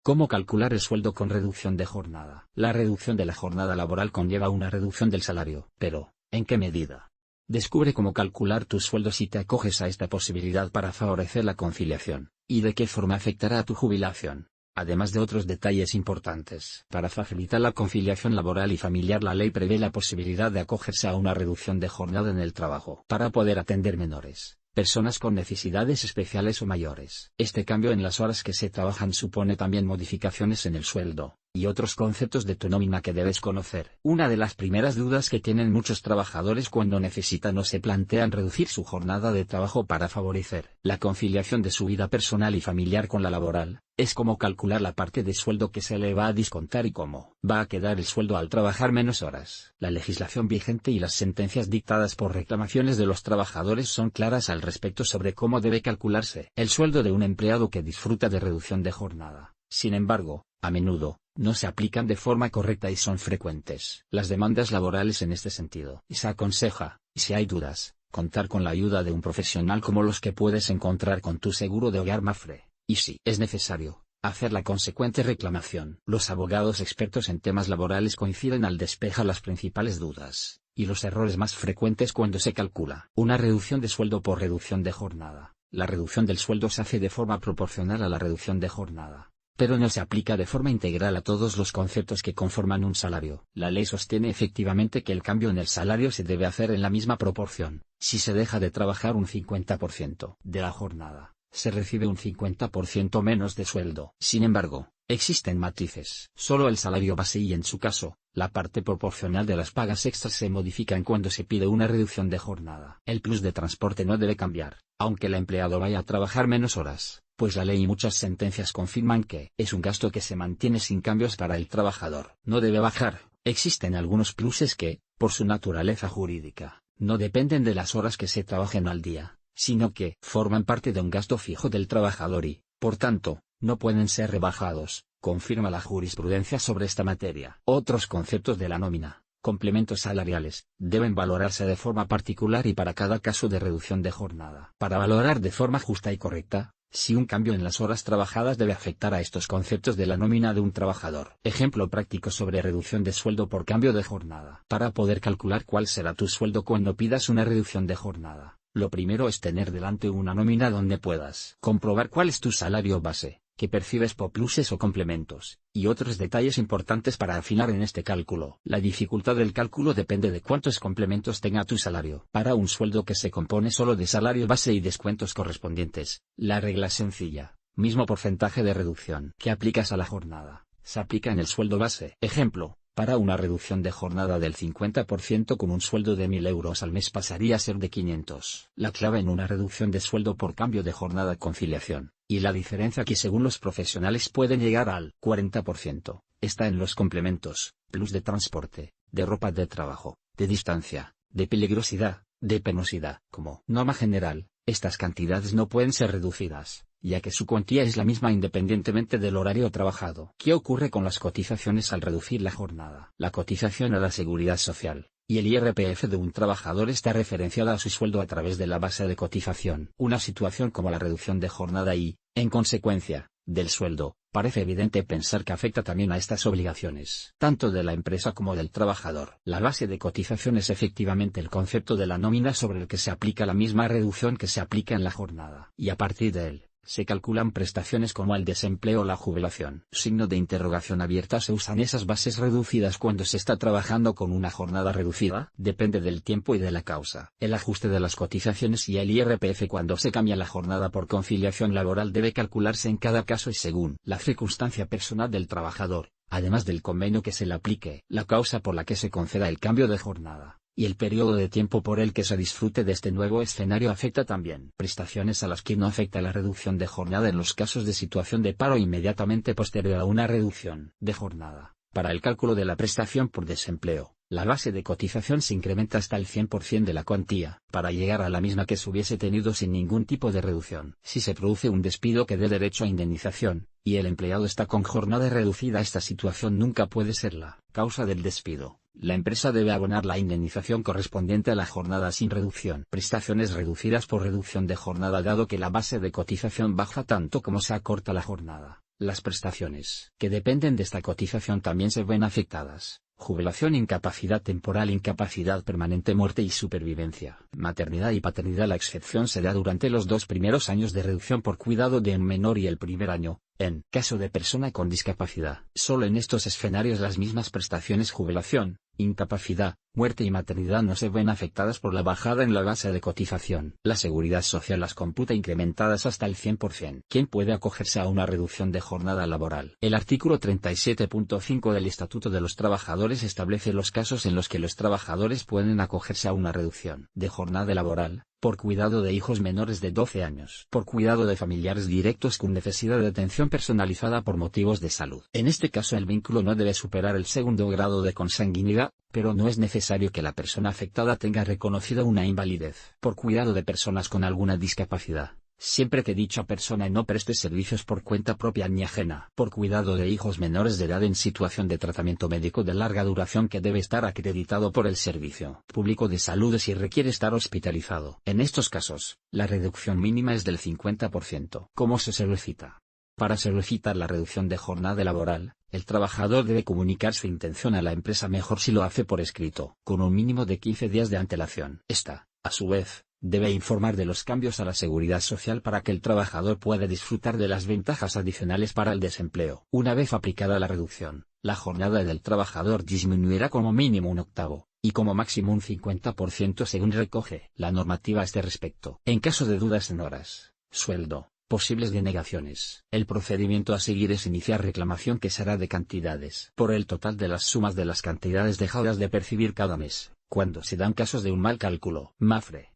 ¿Cómo calcular el sueldo con reducción de jornada? La reducción de la jornada laboral conlleva una reducción del salario, pero, ¿en qué medida? Descubre cómo calcular tu sueldo si te acoges a esta posibilidad para favorecer la conciliación, y de qué forma afectará a tu jubilación. Además de otros detalles importantes. Para facilitar la conciliación laboral y familiar, la ley prevé la posibilidad de acogerse a una reducción de jornada en el trabajo para poder atender menores, personas con necesidades especiales o mayores. Este cambio en las horas que se trabajan supone también modificaciones en el sueldo, y otros conceptos de tu nómina que debes conocer. Una de las primeras dudas que tienen muchos trabajadores cuando necesitan o se plantean reducir su jornada de trabajo para favorecer la conciliación de su vida personal y familiar con la laboral, es cómo calcular la parte de sueldo que se le va a descontar y cómo va a quedar el sueldo al trabajar menos horas. La legislación vigente y las sentencias dictadas por reclamaciones de los trabajadores son claras al respecto sobre cómo debe calcularse el sueldo de un empleado que disfruta de reducción de jornada. Sin embargo, a menudo, no se aplican de forma correcta y son frecuentes las demandas laborales en este sentido. Y se aconseja, si hay dudas, contar con la ayuda de un profesional como los que puedes encontrar con tu seguro de hogar Mapfre, y si es necesario, hacer la consecuente reclamación. Los abogados expertos en temas laborales coinciden al despejar las principales dudas y los errores más frecuentes cuando se calcula una reducción de sueldo por reducción de jornada. La reducción del sueldo se hace de forma proporcional a la reducción de jornada, pero no se aplica de forma integral a todos los conceptos que conforman un salario. La ley sostiene efectivamente que el cambio en el salario se debe hacer en la misma proporción. Si se deja de trabajar un 50% de la jornada, se recibe un 50% menos de sueldo. Sin embargo, existen matices. Solo el salario base y, en su caso, la parte proporcional de las pagas extras se modifican cuando se pide una reducción de jornada. El plus de transporte no debe cambiar, aunque el empleado vaya a trabajar menos horas, pues la ley y muchas sentencias confirman que es un gasto que se mantiene sin cambios para el trabajador. No debe bajar. Existen algunos pluses que, por su naturaleza jurídica, no dependen de las horas que se trabajen al día, sino que forman parte de un gasto fijo del trabajador y, por tanto, no pueden ser rebajados, confirma la jurisprudencia sobre esta materia. Otros conceptos de la nómina, complementos salariales, deben valorarse de forma particular y para cada caso de reducción de jornada. Para valorar de forma justa y correcta, si un cambio en las horas trabajadas debe afectar a estos conceptos de la nómina de un trabajador. Ejemplo práctico sobre reducción de sueldo por cambio de jornada. Para poder calcular cuál será tu sueldo cuando pidas una reducción de jornada, lo primero es tener delante una nómina donde puedas comprobar cuál es tu salario base, que percibes por pluses o complementos, y otros detalles importantes para afinar en este cálculo. La dificultad del cálculo depende de cuántos complementos tenga tu salario. Para un sueldo que se compone solo de salario base y descuentos correspondientes, la regla es sencilla: mismo porcentaje de reducción que aplicas a la jornada, se aplica en el sueldo base. Ejemplo, para una reducción de jornada del 50% con un sueldo de 1.000 euros al mes pasaría a ser de 500. La clave en una reducción de sueldo por cambio de jornada conciliación, y la diferencia que según los profesionales pueden llegar al 40%, está en los complementos, plus de transporte, de ropa de trabajo, de distancia, de peligrosidad, de penosidad. Como norma general, estas cantidades no pueden ser reducidas, ya que su cuantía es la misma independientemente del horario trabajado. ¿Qué ocurre con las cotizaciones al reducir la jornada? La cotización a la Seguridad Social y el IRPF de un trabajador está referenciada a su sueldo a través de la base de cotización. Una situación como la reducción de jornada y, en consecuencia, del sueldo, parece evidente pensar que afecta también a estas obligaciones, tanto de la empresa como del trabajador. La base de cotización es efectivamente el concepto de la nómina sobre el que se aplica la misma reducción que se aplica en la jornada, y a partir de él, se calculan prestaciones como el desempleo o la jubilación. Signo de interrogación abierta. ¿Se usan esas bases reducidas cuando se está trabajando con una jornada reducida? Depende del tiempo y de la causa. El ajuste de las cotizaciones y el IRPF cuando se cambia la jornada por conciliación laboral debe calcularse en cada caso y según la circunstancia personal del trabajador, además del convenio que se le aplique, la causa por la que se conceda el cambio de jornada, y el periodo de tiempo por el que se disfrute de este nuevo escenario. Afecta también prestaciones a las que no afecta la reducción de jornada en los casos de situación de paro inmediatamente posterior a una reducción de jornada. Para el cálculo de la prestación por desempleo, la base de cotización se incrementa hasta el 100% de la cuantía, para llegar a la misma que se hubiese tenido sin ningún tipo de reducción. Si se produce un despido que dé derecho a indemnización, y el empleado está con jornada reducida, esta situación nunca puede ser la causa del despido. La empresa debe abonar la indemnización correspondiente a la jornada sin reducción. Prestaciones reducidas por reducción de jornada. Dado que la base de cotización baja tanto como se acorta la jornada, Las prestaciones que dependen de esta cotización también se ven afectadas. Jubilación, incapacidad temporal, incapacidad permanente, muerte y supervivencia. Maternidad y paternidad. La excepción se da durante los 2 primeros años de reducción por cuidado de un menor y el primer año, en caso de persona con discapacidad. Solo en estos escenarios las mismas prestaciones jubilación, incapacidad, muerte y maternidad no se ven afectadas por la bajada en la base de cotización. La Seguridad Social las computa incrementadas hasta el 100%. ¿Quién puede acogerse a una reducción de jornada laboral? El artículo 37.5 del Estatuto de los Trabajadores establece los casos en los que los trabajadores pueden acogerse a una reducción de jornada laboral: por cuidado de hijos menores de 12 años, por cuidado de familiares directos con necesidad de atención personalizada por motivos de salud. En este caso el vínculo no debe superar el segundo grado de consanguinidad, pero no es necesario que la persona afectada tenga reconocida una invalidez. Por cuidado de personas con alguna discapacidad, siempre que dicha persona no preste servicios por cuenta propia ni ajena. Por cuidado de hijos menores de edad en situación de tratamiento médico de larga duración que debe estar acreditado por el Servicio Público de Salud si requiere estar hospitalizado. En estos casos, la reducción mínima es del 50%. ¿Cómo se solicita? Para solicitar la reducción de jornada laboral, el trabajador debe comunicar su intención a la empresa, mejor si lo hace por escrito, con un mínimo de 15 días de antelación. Esta, a su vez, debe informar de los cambios a la Seguridad Social para que el trabajador pueda disfrutar de las ventajas adicionales para el desempleo. Una vez aplicada la reducción, la jornada del trabajador disminuirá como mínimo un octavo, y como máximo un 50% según recoge la normativa a este respecto. En caso de dudas en horas, sueldo, posibles denegaciones, el procedimiento a seguir es iniciar reclamación, que será de cantidades por el total de las sumas de las cantidades dejadas de percibir cada mes, cuando se dan casos de un mal cálculo. Mafre.